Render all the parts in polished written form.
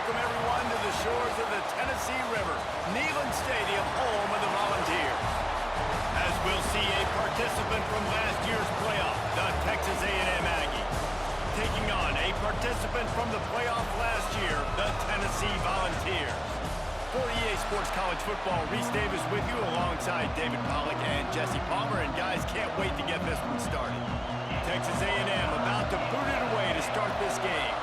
welcome everyone to the shores of the Tennessee River, Neyland Stadium, home of the Volunteers. As we'll see a participant from last year's playoff, the Texas A&M Aggies, taking on a participant from the playoff last year, the Tennessee Volunteers. For EA Sports College Football, Reese Davis with you alongside David Pollack and Jesse Palmer, and guys, can't wait to get this one started. Texas A&M about to boot it away to start this game.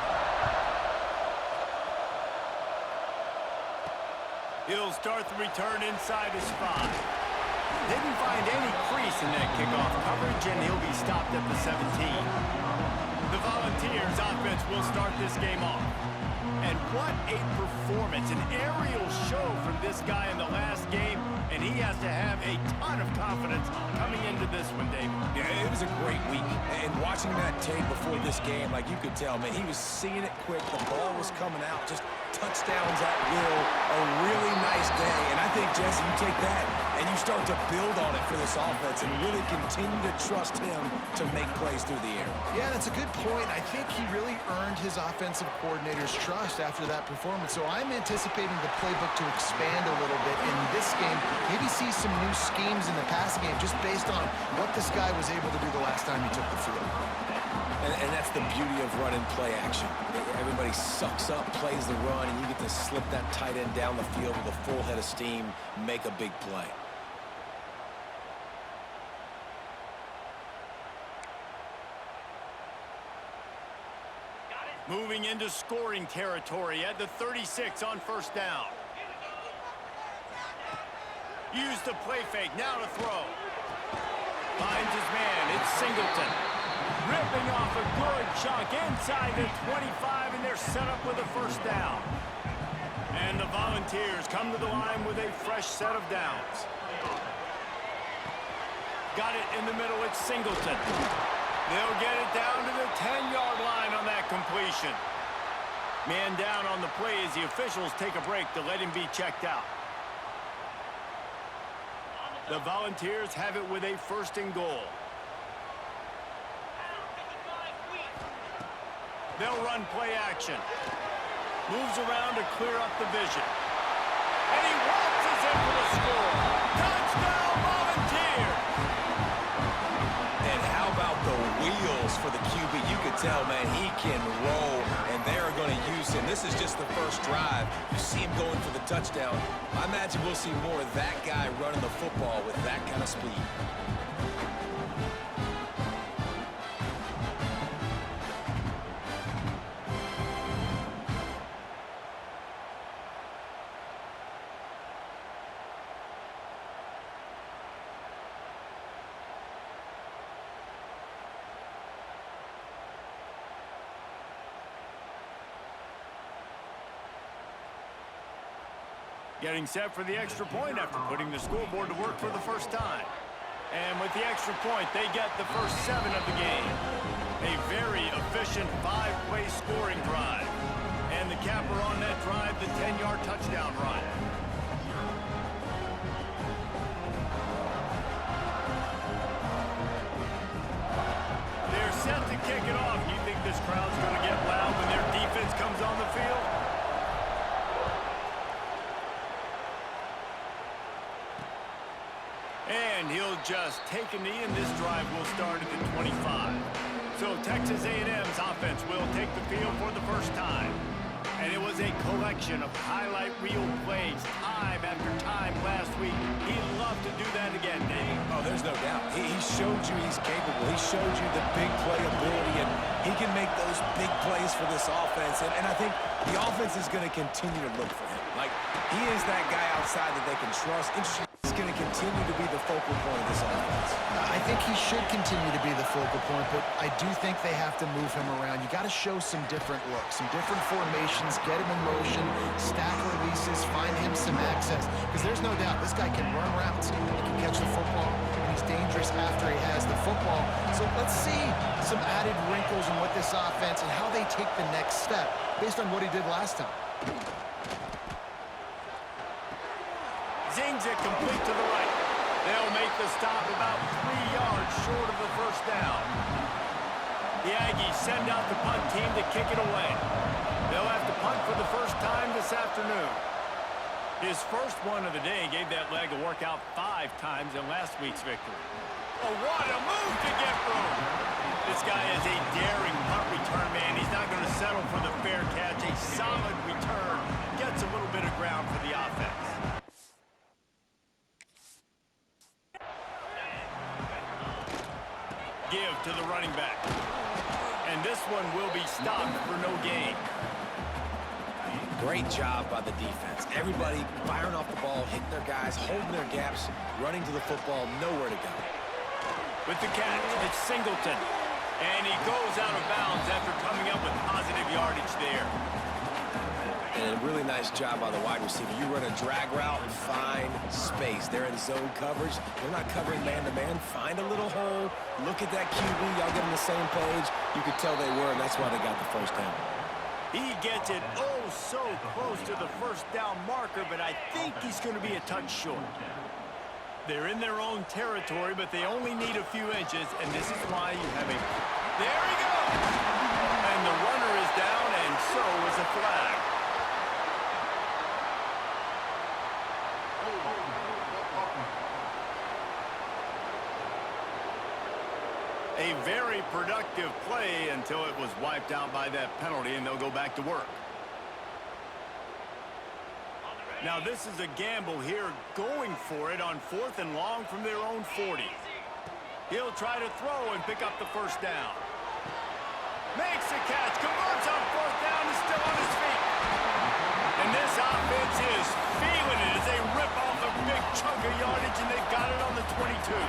He'll start the return inside his 5. Didn't find any crease in that kickoff coverage, and he'll be stopped at the 17. The Volunteers offense will start this game off. And what a performance, an aerial show from this guy in the last game, and he has to have a ton of confidence coming into this one, David. Yeah, it was a great week, and watching that tape before this game, like you could tell, man, he was seeing it quick, the ball was coming out, just touchdowns at will, a really nice day, and I think, Jesse, you take that and you start to build on it for this offense and really continue to trust him to make plays through the air. Yeah, that's a good point. I think he really earned his offensive coordinator's trust after that performance, so I'm anticipating the playbook to expand a little bit in this game, maybe see some new schemes in the passing game just based on what this guy was able to do the last time he took the field. And that's the beauty of running play action. Everybody sucks up, plays the run, and you get to slip that tight end down the field with a full head of steam, make a big play. Moving into scoring territory at the 36 on first down. Use the play fake, now to throw. Finds his man, it's Singleton. Ripping off a good chunk inside the 25, and they're set up with a first down. And the Volunteers come to the line with a fresh set of downs. Got it in the middle, it's Singleton. They'll get it down to the 10-yard line on that completion. Man down on the play as the officials take a break to let him be checked out. The Volunteers have it with a first and goal. They'll run play action. Moves around to clear up the vision. And he waltzes in for the score. Touchdown, Volunteers! And how about the wheels for the QB? You could tell, man, he can roll, and they're going to use him. This is just the first drive. You see him going for the touchdown. I imagine we'll see more of that guy running the football with that kind of speed. Getting set for the extra point after putting the scoreboard to work for the first time. And with the extra point, they get the first 7 of the game. A very efficient 5-play scoring drive. And the capper on that drive, the 10-yard touchdown run. They're set to kick it off. You think this crowd's going to get loud when their defense comes on the field? And he'll just take a knee, and this drive will start at the 25. So Texas A&M's offense will take the field for the first time. And it was a collection of highlight reel plays time after time last week. He'd love to do that again, Dave. Oh, there's no doubt. He showed you he's capable. He showed you the big play ability, and he can make those big plays for this offense. And I think the offense is going to continue to look for him. Like, he is that guy outside that they can trust. He's going to continue to be the focal point of this offense. I think he should continue to be the focal point, but I do think they have to move him around. You got to show some different looks, some different formations, get him in motion, stack releases, find him some access. Because there's no doubt this guy can run routes, he can catch the football, and he's dangerous after he has the football. So let's see some added wrinkles in what this offense and how they take the next step based on what he did last time. Zings it complete to the right. They'll make the stop about 3 yards short of the first down. The Aggies send out the punt team to kick it away. They'll have to punt for the first time afternoon. His first one of the day gave that leg a workout 5 times in last week's victory. Oh, what a move to get room! This guy is a daring punt return man. He's not going to settle for the fair catch. A solid return. Gets a little bit of ground for the offense. Give to the running back. And this one will be stopped for no gain. Great job by the defense. Everybody firing off the ball, hitting their guys, holding their gaps, running to the football, nowhere to go. With the catch, it's Singleton. And he goes out of bounds after coming up with positive yardage there. And a really nice job by the wide receiver. You run a drag route, find space. They're in zone coverage. They're not covering man-to-man. Find a little hole. Look at that QB. Y'all get on the same page. You could tell they were, and that's why they got the first down. He gets it oh so close to the first down marker, but I think he's going to be a touch short. They're in their own territory, but they only need a few inches, and this is why you have a... There he goes! And the runner is down, and so is a flag. A very productive play until it was wiped out by that penalty, and they'll go back to work. Now this is a gamble here, going for it on 4th and long from their own 40. He'll try to throw and pick up the first down. Makes the catch, converts on 4th down, is still on his feet. And this offense is feeling it as they rip off a big chunk of yardage, and they've got it on the 22.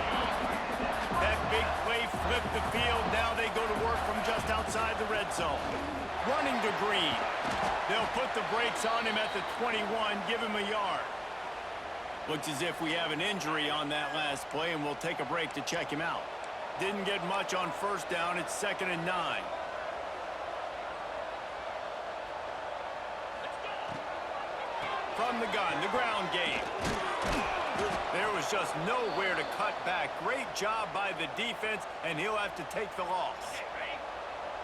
That big play flipped the field. Now they go to work from just outside the red zone. Running to Green. They'll put the brakes on him at the 21, give him a yard. Looks as if we have an injury on that last play, and we'll take a break to check him out. Didn't get much on first down. It's 2nd and 9. From the gun, the ground game. There was just nowhere to cut back. Great job by the defense, and he'll have to take the loss.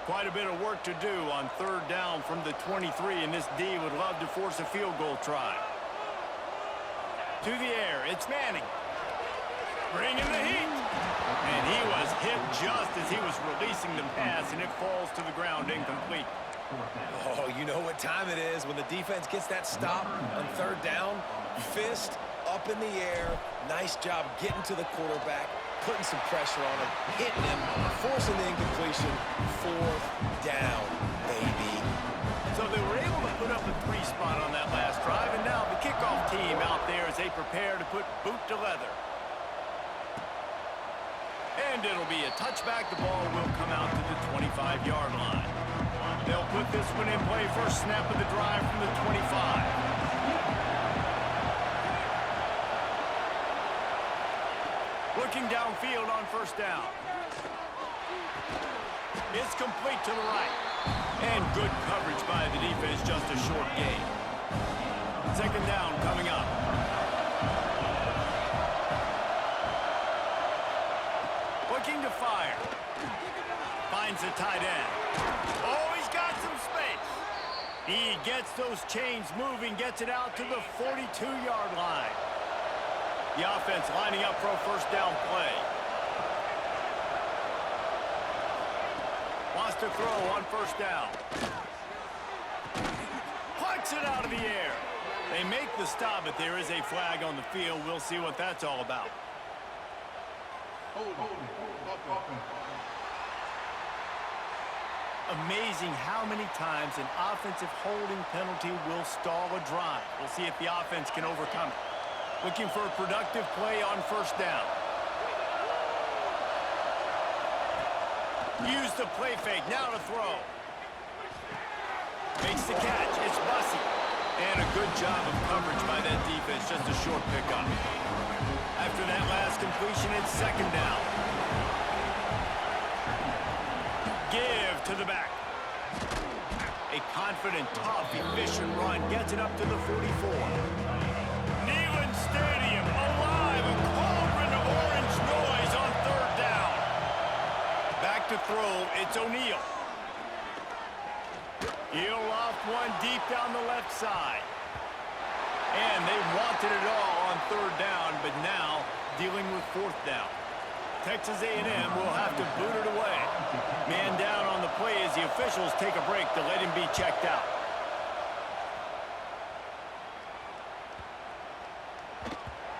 Quite a bit of work to do on 3rd down from the 23, and this D would love to force a field goal try. To the air, it's Manning. Bringing the heat. And he was hit just as he was releasing the pass, and it falls to the ground incomplete. Oh, you know what time it is when the defense gets that stop on 3rd down. Fist up in the air. Nice job getting to the quarterback, putting some pressure on him, hitting him, forcing the incompletion. 4th down, baby. So they were able to put up a 3 spot on that last drive, and now the kickoff team out there as they prepare to put boot to leather. And it'll be a touchback. The ball will come out to the 25-yard line. They'll put this one in play. First snap of the drive from the 25. Looking downfield on 1st down. It's complete to the right. And good coverage by the defense, just a short gain. 2nd down coming up. Looking to fire. Finds the tight end. Oh, he's got some space. He gets those chains moving, gets it out to the 42-yard line. The offense lining up for a 1st down play. Wants to throw on 1st down. Plucks it out of the air. They make the stop, but there is a flag on the field. We'll see what that's all about. Amazing how many times an offensive holding penalty will stall a drive. We'll see if the offense can overcome it. Looking for a productive play on 1st down. Use the play fake, now to throw. Makes the catch, it's Bussey. And a good job of coverage by that defense, just a short pickup. After that last completion, it's 2nd down. Give to the back. A confident, tough, efficient run gets it up to the 44. Neyland Stadium alive, a cauldron of orange noise on 3rd down. Back to throw, it's O'Neal. He'll loft one deep down the left side. And they wanted it all on third down, but now dealing with fourth down. Texas A&M will have to boot it away. Man down on the play as the officials take a break to let him be checked out.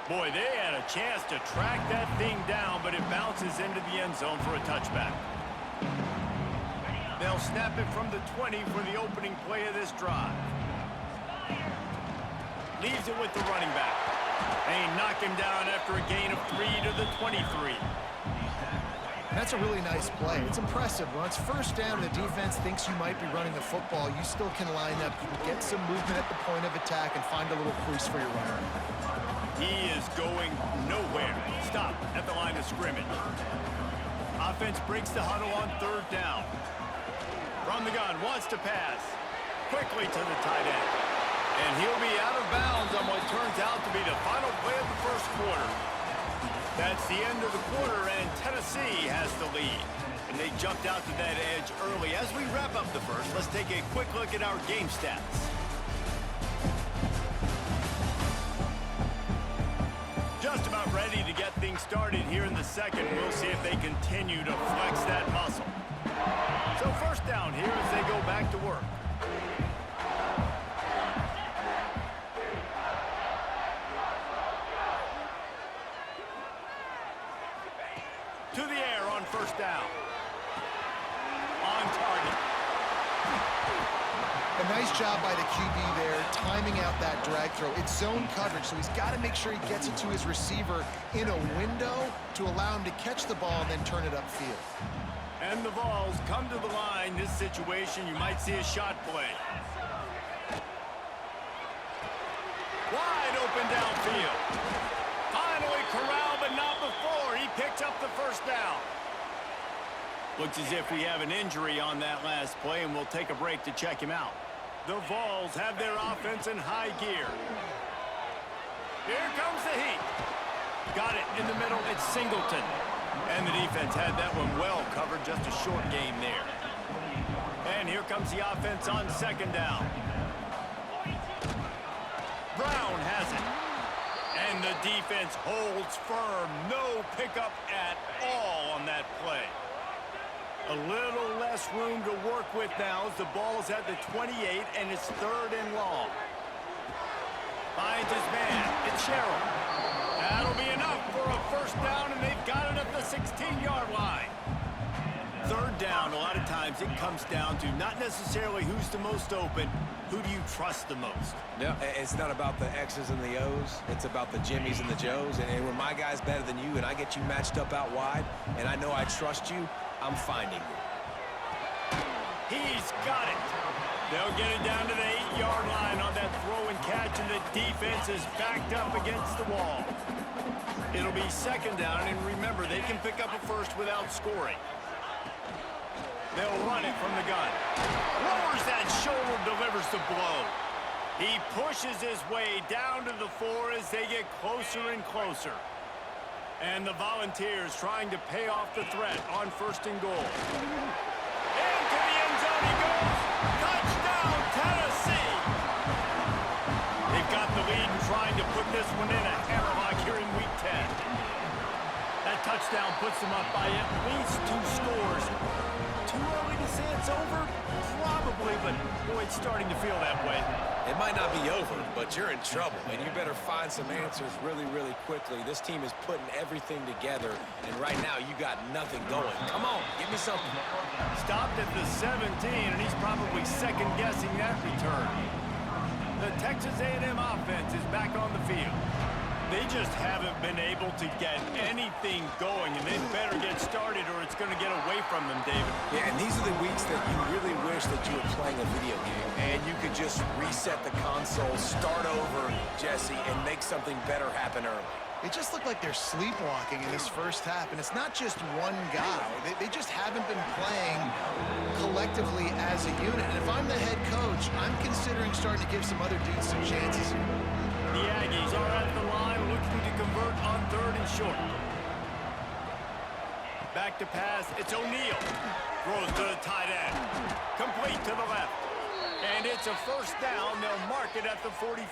Boy, they had a chance to track that thing down, but it bounces into the end zone for a touchback. They'll snap it from the 20 for the opening play of this drive. Leaves it with the running back. And he knocked him down after a gain of 3 to the 23. That's a really nice play. It's impressive. When it's first down, the defense thinks you might be running the football. You still can line up, you can get some movement at the point of attack and find a little crease for your runner. He is going nowhere. Stop at the line of scrimmage. Offense breaks the huddle on third down. From the gun, wants to pass. Quickly to the tight end. And he'll be out of bounds on what turns out to be the final play of the first quarter. That's the end of the quarter, and Tennessee has the lead. And they jumped out to that edge early. As we wrap up the first, let's take a quick look at our game stats. Just about ready to get things started here in the second. We'll see if they continue to flex that muscle. So first down here as they go back to work. To the air on first down. On target. A nice job by the QB there, timing out that drag throw. It's zone coverage, so he's got to make sure he gets it to his receiver in a window to allow him to catch the ball and then turn it upfield. And the Vols come to the line. This situation, you might see a shot play. Wide open downfield. Finally corralled, but not before. He picked up the first down. Looks as if we have an injury on that last play, and we'll take a break to check him out. The Vols have their offense in high gear. Here comes the heat. Got it in the middle. It's Singleton. And the defense had that one well covered. Just a short game there. And here comes the offense on second down. Brown has it. And the defense holds firm. No pickup at all on that play. A little less room to work with now as the ball's at the 28 and it's third and long. Finds his man. It's Sherrill. That'll be enough for a first down, and they've got it at the 16-yard line. Third down, a lot of times it comes down to not necessarily who's the most open, who do you trust the most? Yeah, it's not about the X's and the O's. It's about the Jimmies and the Joes. And when my guy's better than you and I get you matched up out wide and I know I trust you, I'm finding you. He's got it. They'll get it down to the 8-yard line on that throw and catch, and the defense is backed up against the wall. It'll be second down, and remember, they can pick up a first without scoring. They'll run it from the gun. Lowers that shoulder, delivers the blow. He pushes his way down to the 4 as they get closer and closer. And the Volunteers trying to pay off the threat on first and goal. Into the end zone he goes. Touchdown, Tennessee! They've got the lead and trying to put this one in a hammerlock here in Week 10. That touchdown puts them up by at least 2 scores. Too early to say it's over? Probably, but boy, it's starting to feel that way. It might not be over, but you're in trouble, and you better find some answers really, really quickly. This team is putting everything together, and right now you got nothing going. Come on, give me something. Stopped at the 17, and he's probably second-guessing that return. The Texas A&M offense is back on the field. They just haven't been able to get anything going, and they better get started or it's going to get away from them, David. Yeah, and these are the weeks that you really wish that you were playing a video game, and you could just reset the console, start over, Jesse, and make something better happen early. They just look like they're sleepwalking in this first half, and it's not just one guy. They just haven't been playing collectively as a unit. And if I'm the head coach, I'm considering starting to give some other dudes some chances here. The Aggies are at the line looking to convert on third and short. Back to pass, it's O'Neal. Throws to the tight end. Complete to the left. And it's a first down. They'll mark it at the 44.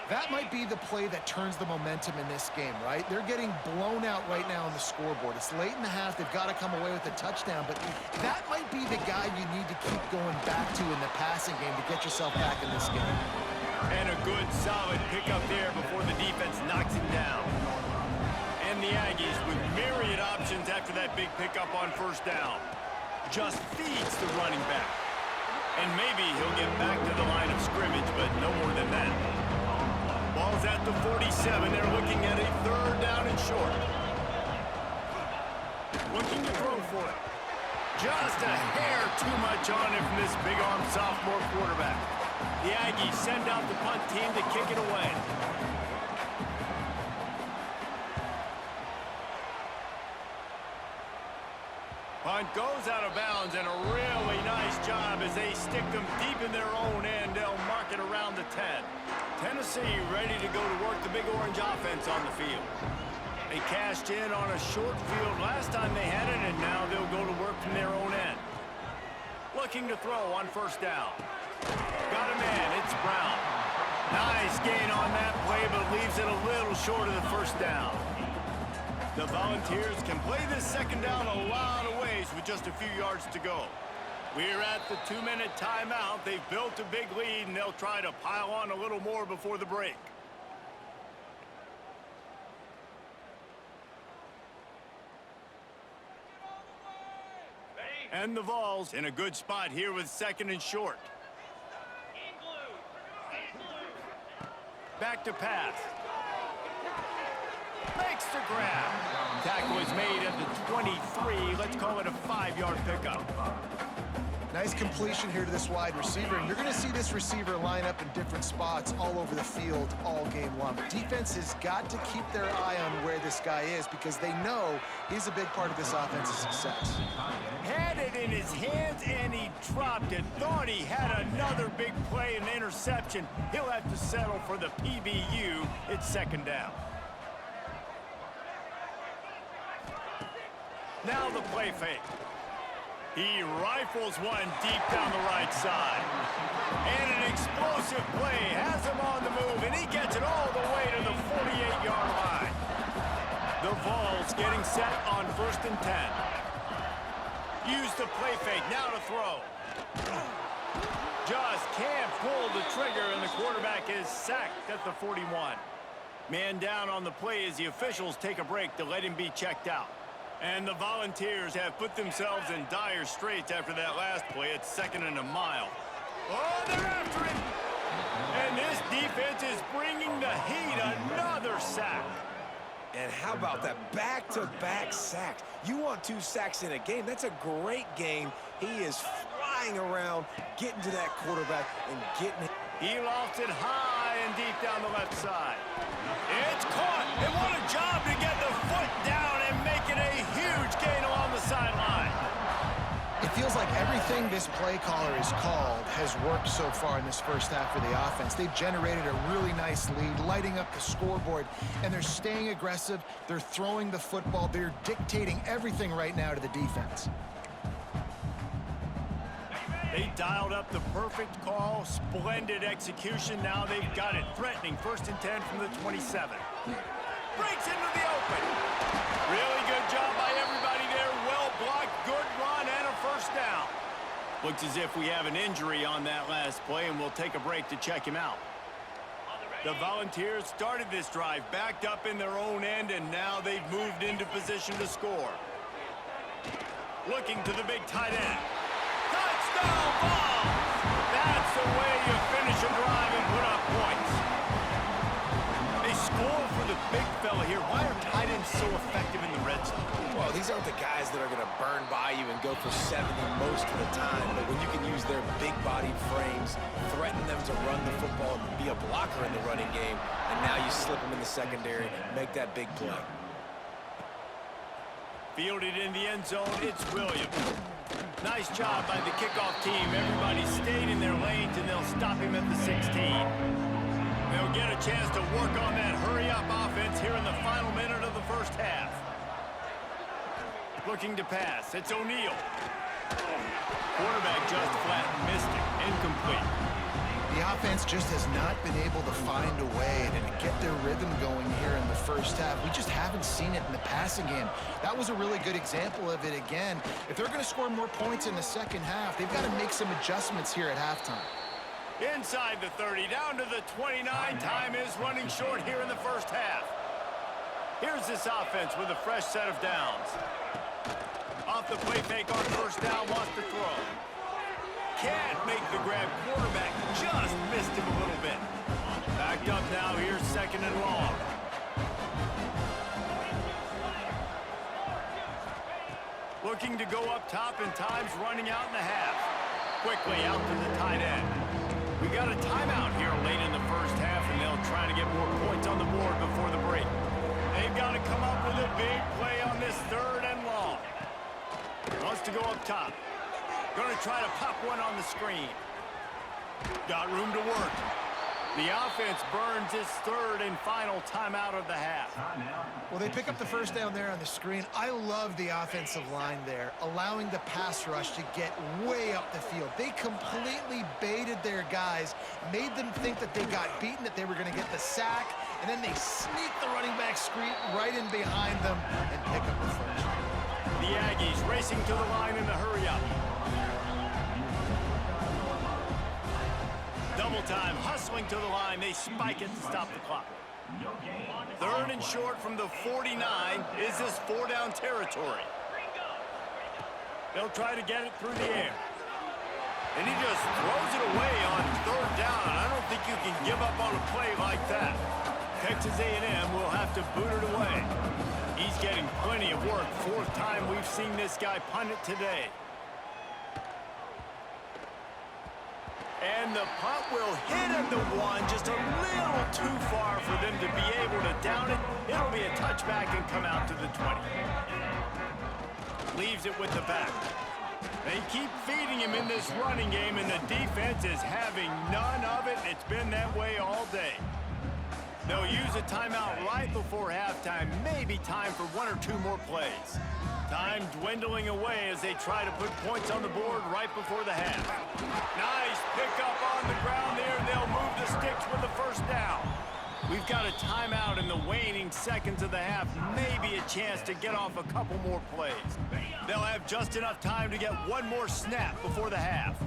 That might be the play that turns the momentum in this game, right? They're getting blown out right now on the scoreboard. It's late in the half. They've got to come away with a touchdown, but that might be the guy you need to keep going back to in the passing game to get yourself back in this game. And a good, solid pickup there before the defense knocks him down. And the Aggies with myriad options after that big pickup on first down. Just feeds the running back. And maybe he'll get back to the line of scrimmage, but no more than that. Ball's at the 47. They're looking at a third down and short. Looking to throw for it. Just a hair too much on him from this big-arm sophomore quarterback. The Aggies send out the punt team to kick it away. Punt goes out of bounds, and a really nice job as they stick them deep in their own end. They'll mark it around the 10. Tennessee ready to go to work the Big Orange offense on the field. They cashed in on a short field last time they had it, and now they'll go to work from their own end. Looking to throw on first down. Got a man, it's Brown. Nice gain on that play, but leaves it a little short of the first down. The Volunteers can play this second down a lot of ways with just a few yards to go. We're at the 2-minute timeout. They've built a big lead, and they'll try to pile on a little more before the break. And the Vols in a good spot here with second and short. Back to pass. Makes the grab. Tackle is made at the 23. Let's call it a 5-yard pickup. Nice completion here to this wide receiver, and you're going to see this receiver line up in different spots all over the field all game long. Defense has got to keep their eye on where this guy is because they know he's a big part of this offense's success. Had it in his hands, and he dropped it. Thought he had another big play and interception. He'll have to settle for the PBU. It's second down. Now the play fake. He rifles one deep down the right side. And an explosive play has him on the move, and he gets it all the way to the 48-yard line. The Vols getting set on first and 10. Use the play fake, now to throw. Just can't pull the trigger, and the quarterback is sacked at the 41. Man down on the play as the officials take a break to let him be checked out. And the Volunteers have put themselves in dire straits after that last play. It's second and a mile. Oh, they're after him! And this defense is bringing the heat. Another sack. And how about that back-to-back sacks? You want 2 sacks in a game. That's a great game. He is flying around, getting to that quarterback and getting it. He lofts it high and deep down the left side. It's caught. And what a job to get the foot down and make it a huge gain along the sideline. It feels like everything this play caller has called has worked so far in this first half for the offense. They've generated a really nice lead, lighting up the scoreboard, and they're staying aggressive. They're throwing the football. They're dictating everything right now to the defense. They dialed up the perfect call, splendid execution. Now they've got it threatening. First and 10 from the 27. Breaks into the open. Really good job by everybody there. Well blocked, good run, and a first down. Looks as if we have an injury on that last play, and we'll take a break to check him out. The Volunteers started this drive backed up in their own end, and now they've moved into position to score. Looking to the big tight end. Touchdown ball! That's the way you finish a drive and put up points. They score for the big fella here. Why are tight ends so effective in the red zone? Well, these aren't the guys that are going to burn by you and go for 70 most of the time. But when you can use their big-bodied frames, threaten them to run the football, be a blocker in the running game, and now you slip them in the secondary, make that big play. Fielded in the end zone, it's Williams. Nice job by the kickoff team. Everybody stayed in their lanes, and they'll stop him at the 16. They'll get a chance to work on that hurry-up offense here in the final minute of the first half. Looking to pass. It's O'Neal. Quarterback just flat missed it. Incomplete. The offense just has not been able to find a way to get their rhythm going here in the first half. We just haven't seen it in the passing game. That was a really good example of it again. If they're going to score more points in the second half, they've got to make some adjustments here at halftime. Inside the 30, down to the 29. Time is running short here in the first half. Here's this offense with a fresh set of downs. Off the play fake on first down, wants to throw. Can't make the grab. Quarterback just missed him a little bit. Backed up now, here's second and long. Looking to go up top, and time's running out in the half. Quickly out to the tight end. We got a timeout here late in the first half, and they'll try to get more points on the board before the break. They've got to come up with a big play on this third and long. Wants to go up top. Going to try to pop one on the screen. Got room to work. The offense burns its third and final timeout of the half. Well, they pick up the first down there on the screen. I love the offensive line there, allowing the pass rush to get way up the field. They completely baited their guys, made them think that they got beaten, that they were going to get the sack, and then they sneak the running back screen right in behind them and pick up the first. The Aggies racing to the line in the hurry-up. Double time, hustling to the line. They spike it to stop the clock. Third and short from the 49. Is this four-down territory? They'll try to get it through the air. And he just throws it away on third down. I don't think you can give up on a play like that. Texas A&M will have to boot it away. He's getting plenty of work. Fourth time we've seen this guy punt it today. And the punt will hit at the one, just a little too far for them to be able to down it. It'll be a touchback and come out to the 20. Leaves it with the back. They keep feeding him in this running game, and the defense is having none of it. It's been that way all day. They'll use a timeout right before halftime, maybe time for one or two more plays. Time dwindling away as they try to put points on the board right before the half. Nice pickup on the ground there, and they'll move the sticks with the first down. We've got a timeout in the waning seconds of the half, maybe a chance to get off a couple more plays. They'll have just enough time to get one more snap before the half.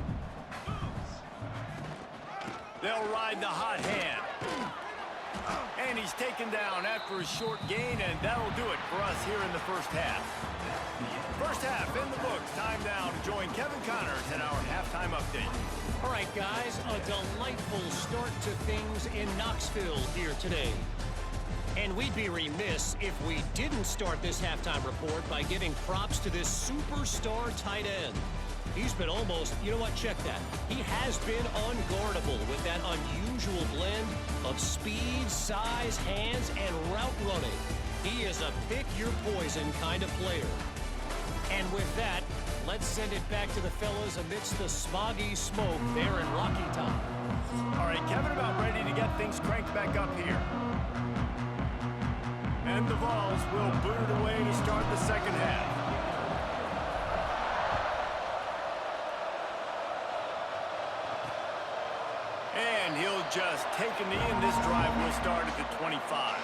They'll ride the hot hand. And he's taken down after a short gain, and that'll do it for us here in the first half. First half in the books. Time now to join Kevin Connors in our halftime update. All right, guys, a delightful start to things in Knoxville here today. And we'd be remiss if we didn't start this halftime report by giving props to this superstar tight end. He's been almost, you know what, check that. He has been unguardable with that unusual blend of speed, size, hands, and route running. He is a pick-your-poison kind of player. And with that, let's send it back to the fellas amidst the smoggy smoke there in Rocky Top. All right, Kevin, about ready to get things cranked back up here. And the Vols will boot it away to start the second half. And he'll just take a knee, and this drive will start at the 25.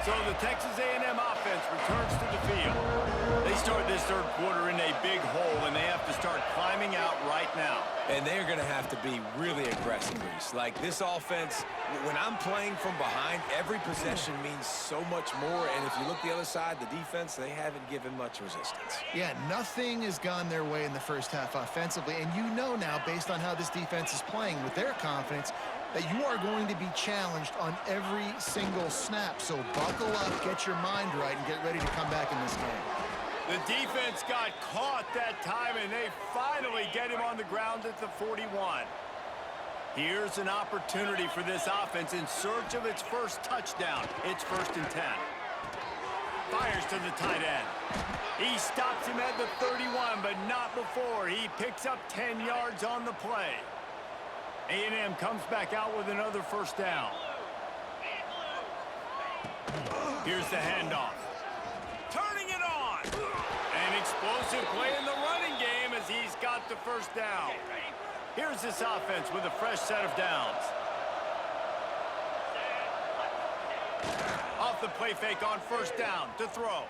So the Texas A&M offense returns to the field. They start this third quarter in a big hole, and they have to start climbing out right now. And they're going to have to be really aggressive, Reese. Like, this offense, when I'm playing from behind, every possession means so much more. And if you look the other side, the defense, they haven't given much resistance. Yeah, nothing has gone their way in the first half offensively. And you know now, based on how this defense is playing with their confidence, that you are going to be challenged on every single snap. So buckle up, get your mind right, and get ready to come back in this game. The defense got caught that time, and they finally get him on the ground at the 41. Here's an opportunity for this offense in search of its first touchdown. It's 1st and 10. Fires to the tight end. He stops him at the 31, but not before. He picks up 10 yards on the play. A&M comes back out with another first down. Here's the handoff. Turning it on. An explosive play in the running game as he's got the first down. Here's this offense with a fresh set of downs. Off the play fake on first down to throw.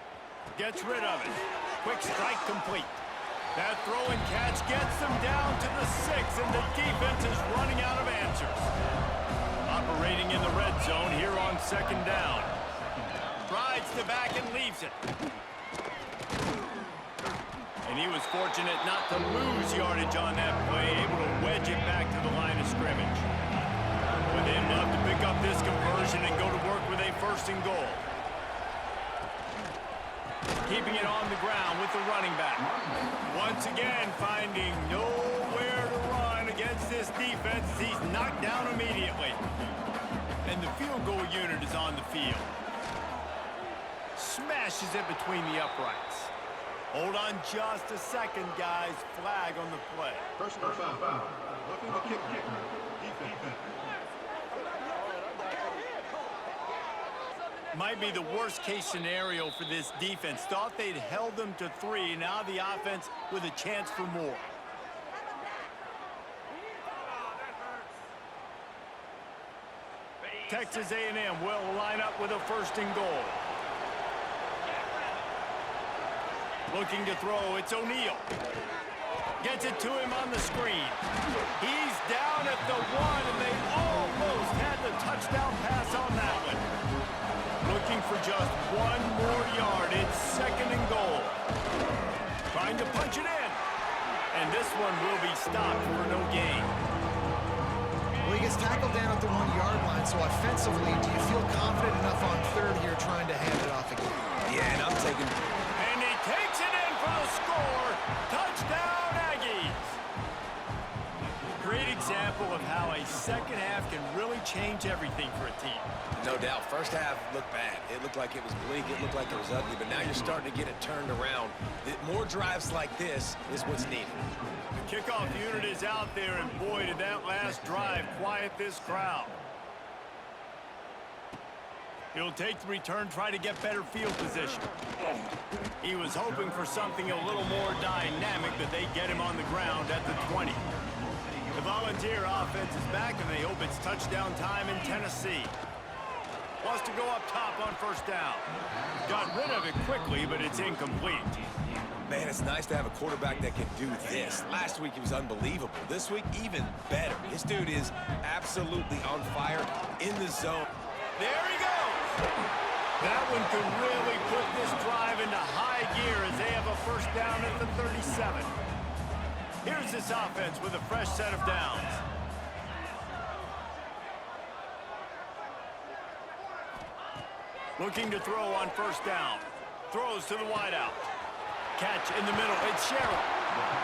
Gets rid of it. Quick strike complete. That throw and catch gets them down to the 6, and the defense is running out of answers. Operating in the red zone here on second down. Rides the back and leaves it. And he was fortunate not to lose yardage on that play, able to wedge it back to the line of scrimmage. But they'd love to pick up this conversion and go to work with a 1st and goal. Keeping it on the ground with the running back. Once again, finding nowhere to run against this defense. He's knocked down immediately. And the field goal unit is on the field. Smashes it between the uprights. Hold on just a second, guys. Flag on the play. Personal foul. Looking to kick. Defense. Might be the worst-case scenario for this defense. Thought they'd held them to 3. Now the offense with a chance for more. Texas A&M will line up with a 1st and goal. Looking to throw, it's O'Neal. Gets it to him on the screen. He's down at the 1, and they almost had the touchdown pass on that one. Looking for just 1 more yard. It's 2nd and goal. Trying to punch it in. And this one will be stopped for no gain. Well, he gets tackled down at the 1-yard line, so offensively, do you feel confident enough on 3rd here trying to hand it off again? Yeah, and I'm taking... And he takes it in for the score. Touchdown, Aggies. Great example of how a second half can really change everything for a team. No doubt. First half looked bad. It looked like it was bleak. It looked like it was ugly. But now you're starting to get it turned around. More drives like this is what's needed. The kickoff unit is out there, and boy, did that last drive quiet this crowd. He'll take the return, try to get better field position. He was hoping for something a little more dynamic, but they get him on the ground at the 20. The Volunteer offense is back, and they hope it's touchdown time in Tennessee. Wants to go up top on first down. Got rid of it quickly, but it's incomplete. Man, it's nice to have a quarterback that can do this. Last week, he was unbelievable. This week, even better. This dude is absolutely on fire in the zone. There he goes. That one could really put this drive into high gear as they have a 1st down at the 37. Here's this offense with a fresh set of downs. Looking to throw on first down. Throws to the wideout. Catch in the middle. It's Sherrill.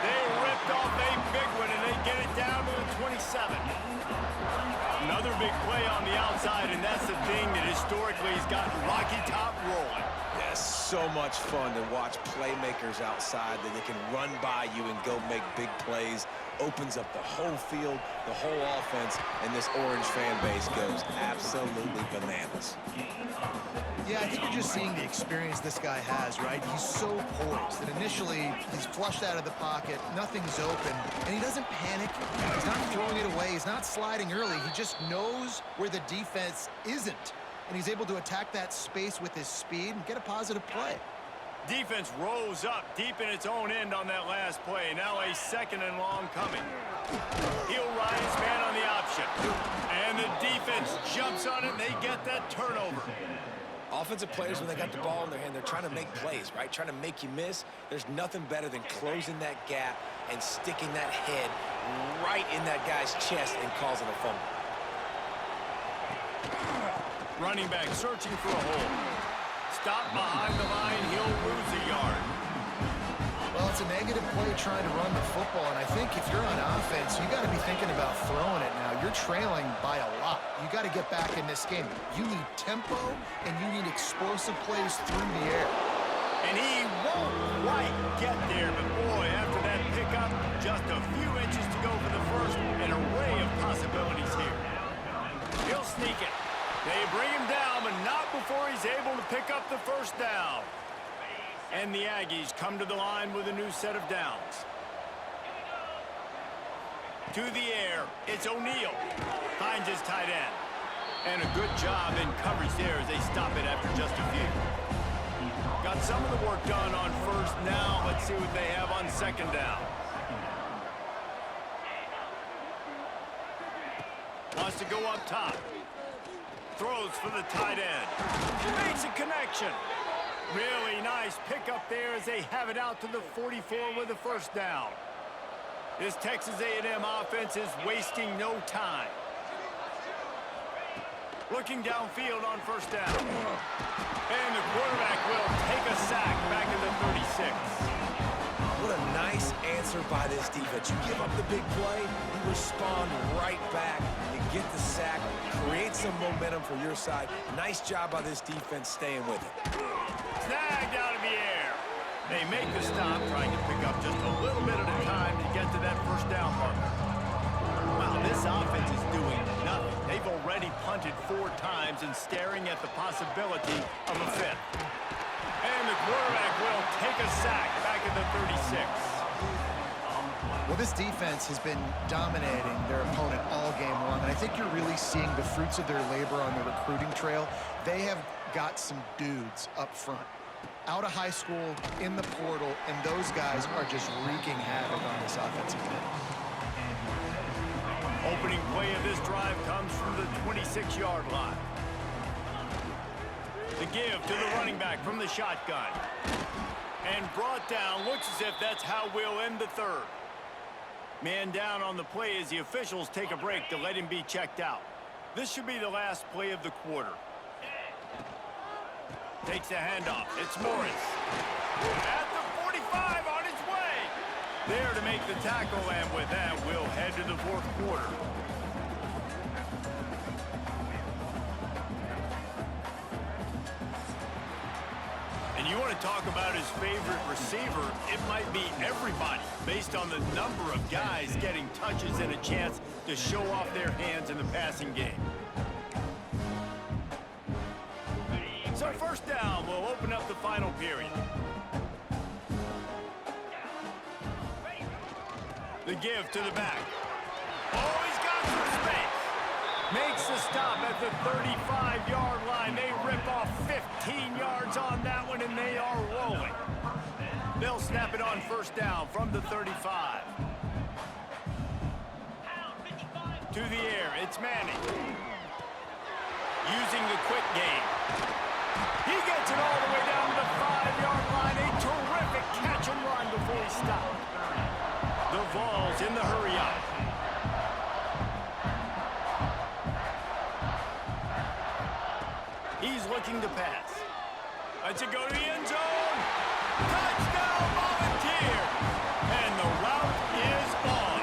They ripped off a big one, and they get it down to the 27. Another big play on the outside, and that's the thing that historically has gotten Rocky Top rolling. Yeah, so much fun to watch playmakers outside that they can run by you and go make big plays. Opens up the whole field, the whole offense, and this Orange fan base goes absolutely bananas. Yeah, I think you're just seeing the experience this guy has, right? He's so poised that initially he's flushed out of the pocket, nothing's open, and he doesn't panic. He's not throwing it away. He's not sliding early. He just knows where the defense isn't, and he's able to attack that space with his speed and get a positive play. Defense rose up deep in its own end on that last play. Now a 2nd and long coming. He'll ride his man on the option. And the defense jumps on it, and they get that turnover. Offensive players, when they got the ball in their hand, they're trying to make plays, right? Trying to make you miss. There's nothing better than closing that gap and sticking that head right in that guy's chest and causing a fumble. Running back searching for a hole. Stop behind the line, he'll lose a yard. Well, it's a negative play trying to run the football, and I think if you're on offense, you got to be thinking about throwing it now. You're trailing by a lot. You got to get back in this game. You need tempo, and you need explosive plays through the air. And he won't quite get there, but boy, after that pickup, just a few inches to go for the first, an array of possibilities here. He'll sneak it. They bring him down, but not before he's able to pick up the 1st down. And the Aggies come to the line with a new set of downs. To the air, it's O'Neal. Finds his tight end. And a good job in coverage there as they stop it after just a few. Got some of the work done on first. Now let's see what they have on second down. Wants to go up top. Throws for the tight end. Makes a connection. Really nice pickup there as they have it out to the 44 with a first down. This Texas A&M offense is wasting no time. Looking downfield on first down. And the quarterback will take a sack back at the 36. What a nice answer by this defense. You give up the big play, you respond right back. You get the sack, create some momentum for your side. Nice job by this defense staying with it. Snagged out of the air. They make the stop, trying to pick up just a little bit at a time to get to that first down marker. Wow, this offense is doing nothing. They've already punted 4 times and staring at the possibility of a 5th. And the quarterback will take a sack back at the 36. Well, this defense has been dominating their opponent all game long, and I think you're really seeing the fruits of their labor on the recruiting trail. They have got some dudes up front, out of high school, in the portal, and those guys are just wreaking havoc on this offensive end. Opening play of this drive comes from the 26-yard line. The give to the running back from the shotgun. And brought down. Looks as if that's how we'll end the third. Man down on the play as the officials take a break to let him be checked out. This should be the last play of the quarter. Takes the handoff. It's Morris. At the 45 on his way. There to make the tackle, and with that, we'll head to the fourth quarter. And you want to talk about his favorite receiver, it might be everybody, based on the number of guys getting touches and a chance to show off their hands in the passing game. So first down will open up the final period. The give to the back. Oh, he's got some space. Makes the stop at the 35-yard line. They rip off 15 yards on that one, and they are rolling. They'll snap it on first down from the 35. To the air, it's Manning. Using the quick game. He gets it all the way down to the 5-yard line. A terrific catch and run before he stopped. The Vols in the hurry-up. He's looking to pass. Lets it go to the end zone. Touchdown, Volunteers! And the route is on.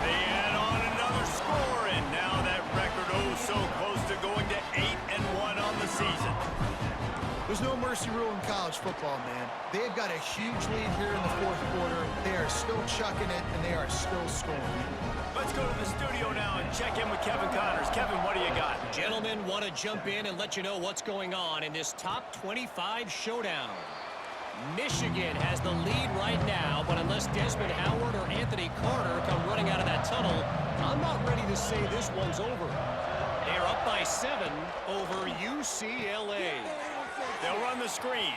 They add on another score, and now that record oh so close to going to 8-1 on the season. There's no mercy rule in college football, man. They've got a huge lead here in the fourth quarter. They are still chucking it, and they are still scoring. Let's go to the studio now and check in with Kevin Connors. Kevin, what do you got? Gentlemen, want to jump in and let you know what's going on in this top 25 showdown. Michigan has the lead right now, but unless Desmond Howard or Anthony Carter come running out of that tunnel, I'm not ready to say this one's over. They're up by 7 over UCLA. They'll run the screen.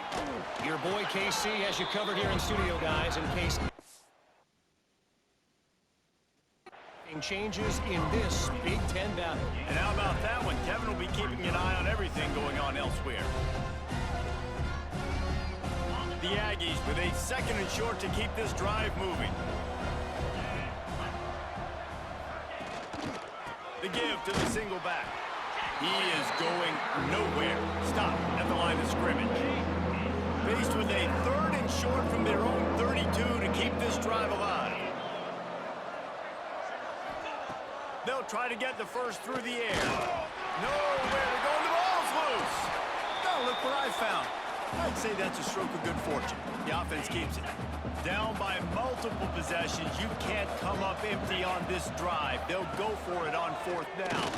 Your boy KC has you covered here in studio, guys, in case changes in this Big Ten battle. And how about that one? Kevin will be keeping an eye on everything going on elsewhere. The Aggies with a second and short to keep this drive moving. The give to the single back. He is going nowhere. Stop at the line of scrimmage. Faced with a third and short from their own 32 to keep this drive alive. They'll try to get the first through the air. Nowhere to go, and the ball's loose. Now look what I found. I'd say that's a stroke of good fortune. The offense keeps it. Down by multiple possessions, you can't come up empty on this drive. They'll go for it on fourth down.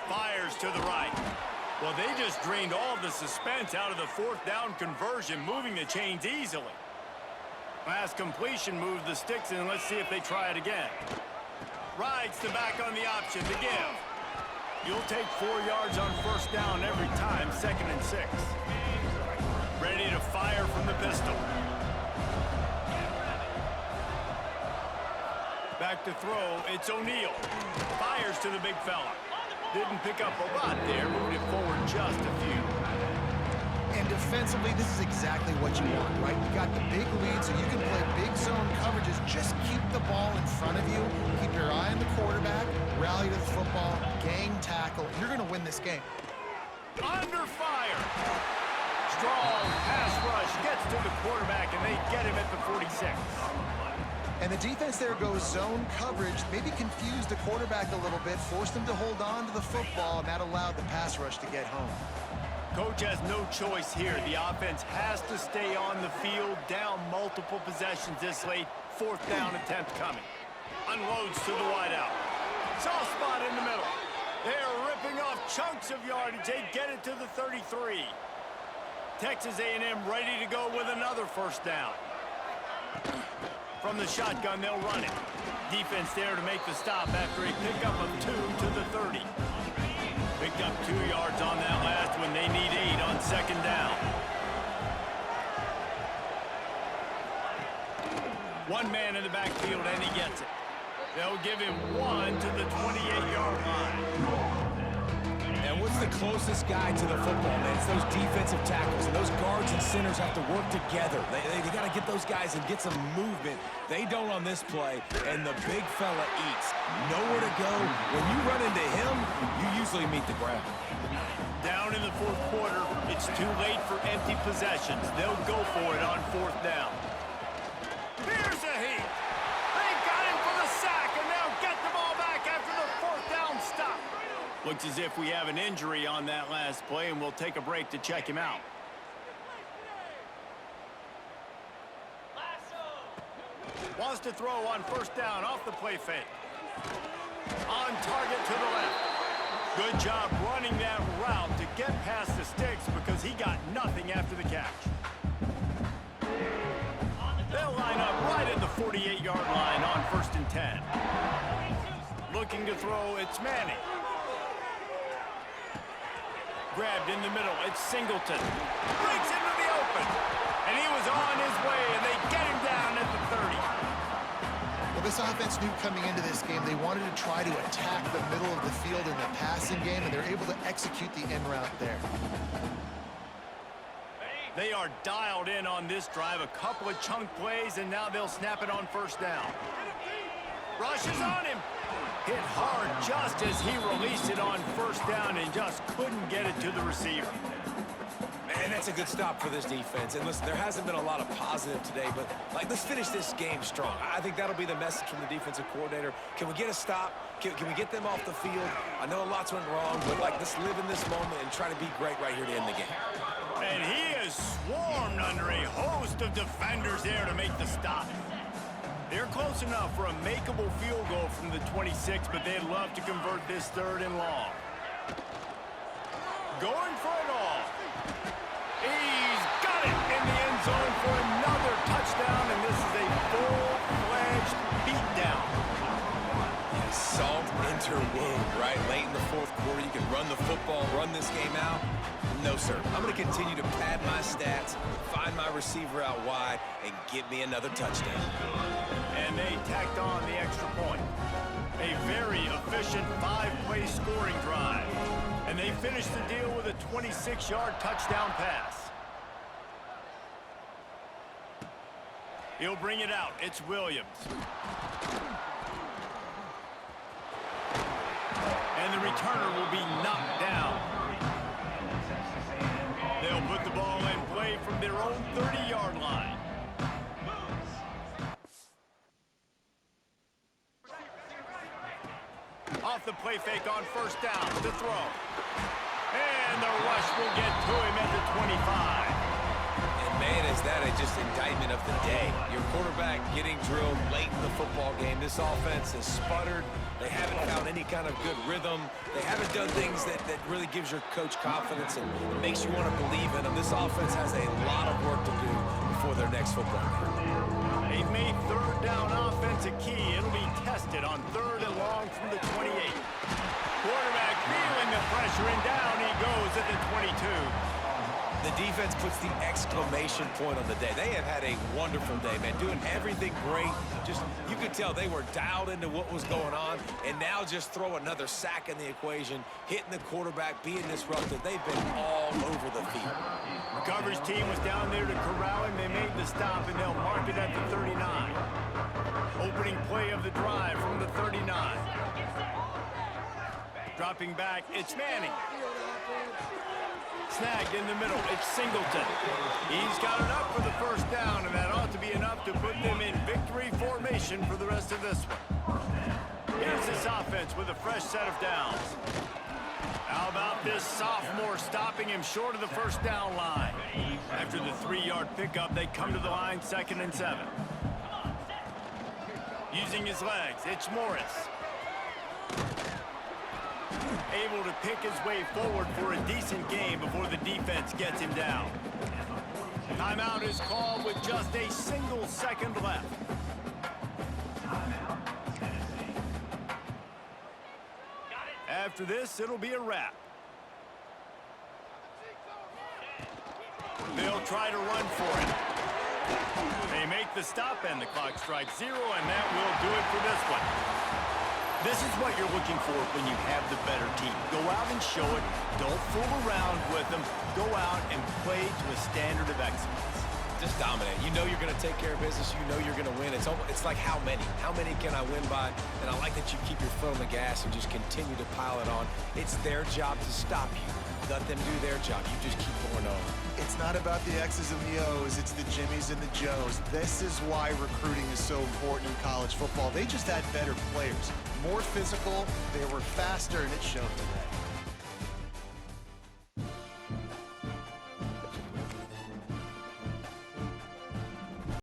Fires to the right. Well, they just drained all the suspense out of the fourth down conversion, moving the chains easily. Last completion moves the sticks in, and let's see if they try it again. Rides the back on the option to give. You'll take 4 yards on first down every time, 2nd and 6. Ready to fire from the pistol. Back to throw, it's O'Neal. Fires to the big fella. Didn't pick up a lot there, moved it forward just a few. And defensively, this is exactly what you want, right? You got the big lead, so you can play big zone coverages. Just keep the ball in front of you. Keep your eye on the quarterback. Rally to the football. Gang tackle. You're going to win this game. Under fire. Strong pass rush gets to the quarterback, and they get him at the 46. And the defense there goes zone coverage, maybe confused the quarterback a little bit, forced him to hold on to the football, and that allowed the pass rush to get home. Coach has no choice here. The offense has to stay on the field, down multiple possessions this late. 4th down attempt coming. Unloads to the wideout. Soft spot in the middle. They're ripping off chunks of yardage. They get it to the 33. Texas A&M ready to go with another 1st down. From the shotgun, they'll run it. Defense there to make the stop after a pickup of 2 to the 30. Picked up 2 yards on that last one. They need 8 on 2nd down. One man in the backfield, and he gets it. They'll give him 1 to the 28-yard line. And what's the closest guy to the football, man? It's those defensive tackles, and those guards and centers have to work together. They got to get those guys and get some movement. They don't on this play, and the big fella eats. Nowhere to go. When you run into him, you usually meet the ground. Down in the 4th quarter, it's too late for empty possessions. They'll go for it on 4th down. Here's a heat. They got him for the sack, and they'll get the ball back after the 4th down stop. Looks as if we have an injury on that last play, and we'll take a break to check him out. Wants to throw on 1st down off the play fake. On target to the left. Good job running that route to get past the sticks because he got nothing after the catch. They'll line up right at the 48-yard line on 1st and 10. Looking to throw, it's Manning. Grabbed in the middle, it's Singleton. Breaks into the open. And he was on his way, and they get him down at the 30. Well, this offense knew coming into this game they wanted to try to attack the middle of the field in the passing game, and they're able to execute the end route there. They are dialed in on this drive. A couple of chunk plays, and now they'll snap it on 1st down. Rushes on him. Hit hard just as he released it on 1st down and just couldn't get it to the receiver. Man, that's a good stop for this defense. And listen, there hasn't been a lot of positive today, but let's finish this game strong. I think that'll be the message from the defensive coordinator. Can we get a stop? Can we get them off the field? I know lots went wrong, but let's live in this moment and try to be great right here to end the game. And he is swarmed under a host of defenders there to make the stop. They're close enough for a makeable field goal from the 26, but they'd love to convert this 3rd and long. Going for it all. He's got it in the end zone for another touchdown, and this is a full-fledged beatdown. Yeah, salt enter wound, right? Late in the 4th quarter, you can run the football, run this game out. No, sir. I'm going to continue to pad my stats, find my receiver out wide, and get me another touchdown. And they tacked on the extra point. A very efficient 5-play scoring drive. And they finished the deal with a 26-yard touchdown pass. He'll bring it out. It's Williams. And the returner will be knocked down. They'll put the ball in play from their own 30-yard line. Off the play fake on 1st down, the throw. And the rush will get to him at the 25. And man, is that just indictment of the day. Your quarterback getting drilled late in the football game. This offense has sputtered. They haven't found any kind of good rhythm. They haven't done things that really gives your coach confidence and makes you want to believe in them. This offense has a lot of work to do before their next football game. They've made third down offense a key. It'll be tested on 3rd and long from the 28. Quarterback feeling the pressure, and down he goes at the 22. The defense puts the exclamation point on the day. They have had a wonderful day, man, doing everything great. Just, you could tell they were dialed into what was going on, and now just throw another sack in the equation, hitting the quarterback, being disruptive. They've been all over the field. The coverage team was down there to corral him. They made the stop, and they'll mark it at the 39. Opening play of the drive from the 39. Dropping back, it's Manning. Snagged in the middle, it's Singleton. He's got enough for the first down, and that ought to be enough to put them in victory formation for the rest of this one. Here's this offense with a fresh set of downs. How about this sophomore stopping him short of the first down line? After the 3-yard pickup, they come to the line 2nd and 7. Using his legs, it's Morris. Able to pick his way forward for a decent game before the defense gets him down. Timeout is called with just a single second left. After this, it'll be a wrap. They'll try to run for it. They make the stop, and the clock strikes 0, and that will do it for this one. This is what you're looking for when you have the better team. Go out and show it. Don't fool around with them. Go out and play to a standard of excellence. Just dominate. You know you're going to take care of business. You know you're going to win. It's like how many? How many can I win by? And I like that you keep your foot on the gas and just continue to pile it on. It's their job to stop you. Let them do their job. You just keep going on. It's not about the X's and the O's. It's the Jimmies and the Joes. This is why recruiting is so important in college football. They just had better players. More physical, they were faster, and it showed today.